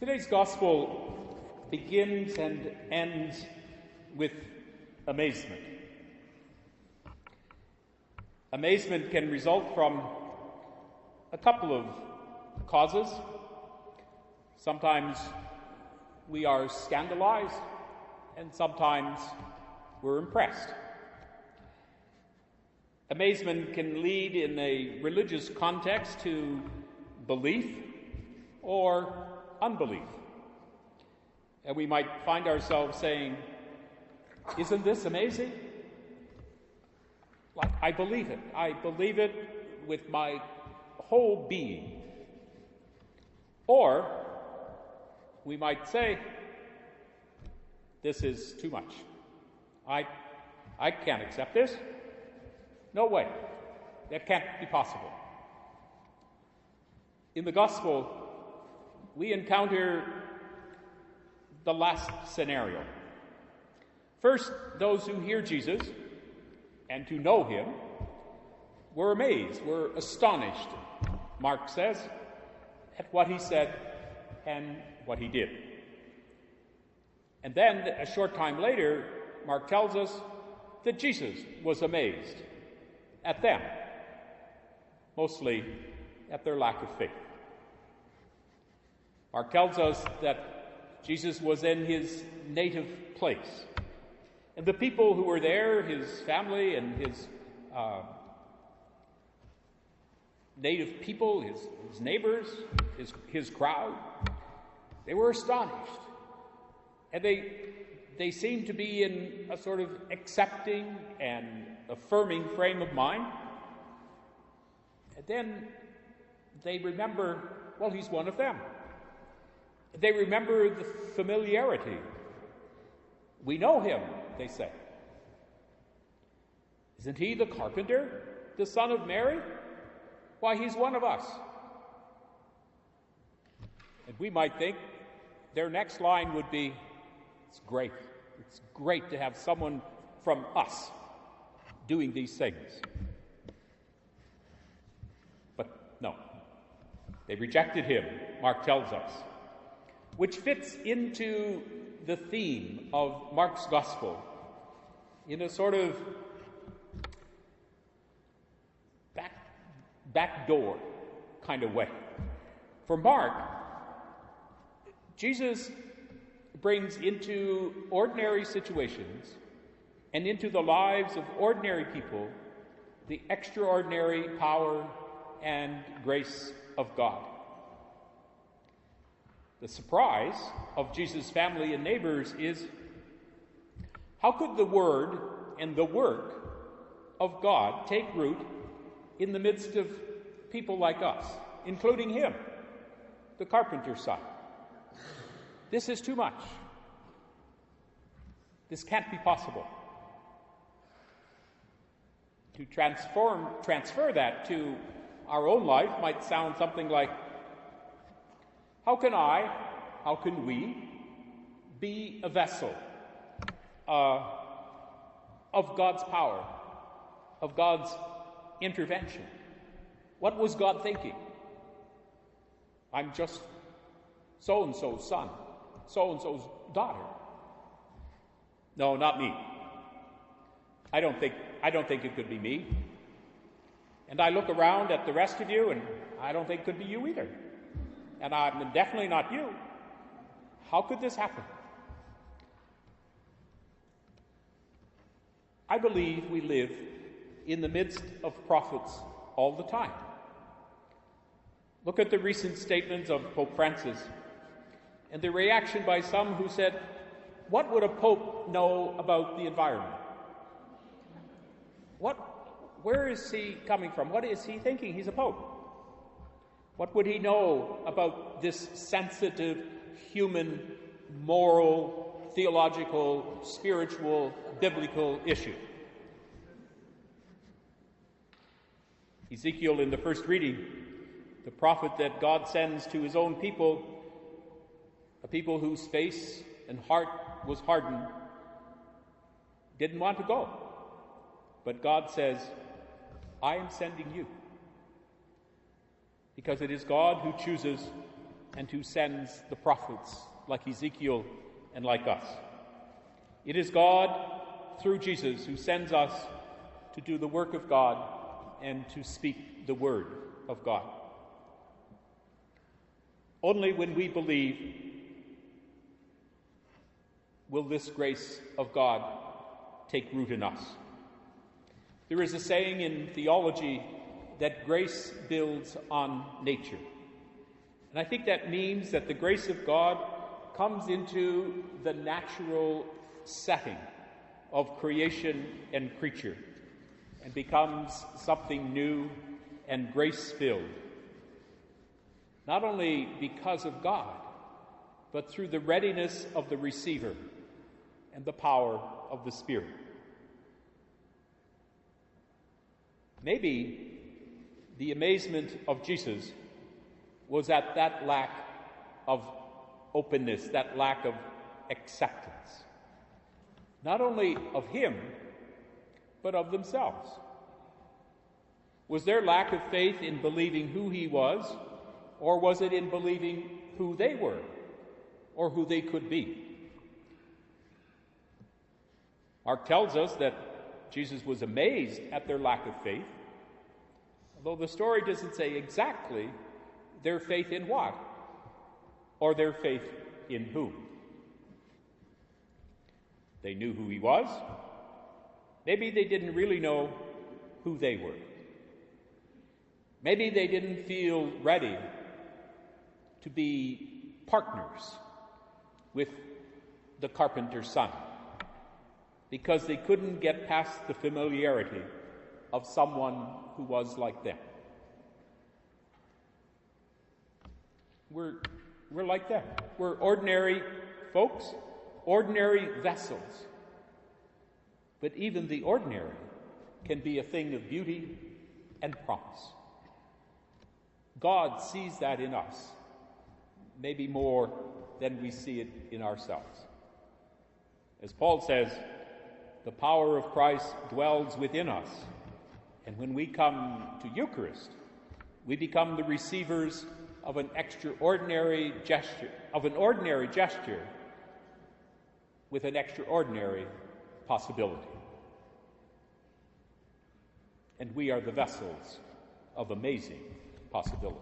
Today's gospel begins and ends with amazement. Amazement can result from a couple of causes. Sometimes we are scandalized, and sometimes we're impressed. Amazement can lead in a religious context to belief or unbelief. And we might find ourselves saying, "Isn't this amazing? Like, I believe it. I believe it with my whole being." Or we might say, "This is too much. I can't accept this. No way. That can't be possible." In the gospel, we encounter the last scenario. First, those who hear Jesus and who know him were amazed, were astonished, Mark says, at what he said and what he did. And then, a short time later, Mark tells us that Jesus was amazed at them, mostly at their lack of faith. Mark tells us that Jesus was in his native place, and the people who were there, his family and his native people, his neighbors, his crowd, they were astonished. And they seemed to be in a sort of accepting and affirming frame of mind. And then they remember, well, he's one of them. They remember the familiarity. "We know him," they say. "Isn't he the carpenter, the son of Mary? Why, he's one of us." And we might think their next line would be, "It's great. It's great to have someone from us doing these things." But no, they rejected him, Mark tells us, which fits into the theme of Mark's gospel in a sort of backdoor kind of way. For Mark, Jesus brings into ordinary situations and into the lives of ordinary people the extraordinary power and grace of God. The surprise of Jesus' family and neighbors is, how could the word and the work of God take root in the midst of people like us, including him, the carpenter's son? This is too much. This can't be possible. To transfer that to our own life might sound something like, how can we be a vessel of God's power, of God's intervention? What was God thinking? I'm just so-and-so's son, so-and-so's daughter. No, not me. I don't think it could be me. And I look around at the rest of you, and I don't think it could be you either. And I'm definitely not you. How could this happen? I believe we live in the midst of prophets all the time. Look at the recent statements of Pope Francis and the reaction by some who said, "What would a pope know about the environment? Where is he coming from? What is he thinking? He's a pope. What would he know about this sensitive, human, moral, theological, spiritual, biblical issue?" Ezekiel, in the first reading, the prophet that God sends to his own people, a people whose face and heart was hardened, didn't want to go. But God says, "I am sending you." Because it is God who chooses and who sends the prophets like Ezekiel and like us. It is God, through Jesus, who sends us to do the work of God and to speak the word of God. Only when we believe will this grace of God take root in us. There is a saying in theology that grace builds on nature. And I think that means that the grace of God comes into the natural setting of creation and creature and becomes something new and grace-filled, not only because of God, but through the readiness of the receiver and the power of the Spirit. Maybe the amazement of Jesus was at that lack of openness, that lack of acceptance, not only of him, but of themselves. Was their lack of faith in believing who he was, or was it in believing who they were, or who they could be? Mark tells us that Jesus was amazed at their lack of faith, although the story doesn't say exactly their faith in what, or their faith in whom. They knew who he was. Maybe they didn't really know who they were. Maybe they didn't feel ready to be partners with the carpenter's son, because they couldn't get past the familiarity of someone who was like them. We're like that. We're ordinary folks, ordinary vessels. But even the ordinary can be a thing of beauty and promise. God sees that in us, maybe more than we see it in ourselves. As Paul says, the power of Christ dwells within us, and when we come to Eucharist, we become the receivers of an extraordinary gesture, with an extraordinary possibility. And we are the vessels of amazing possibility.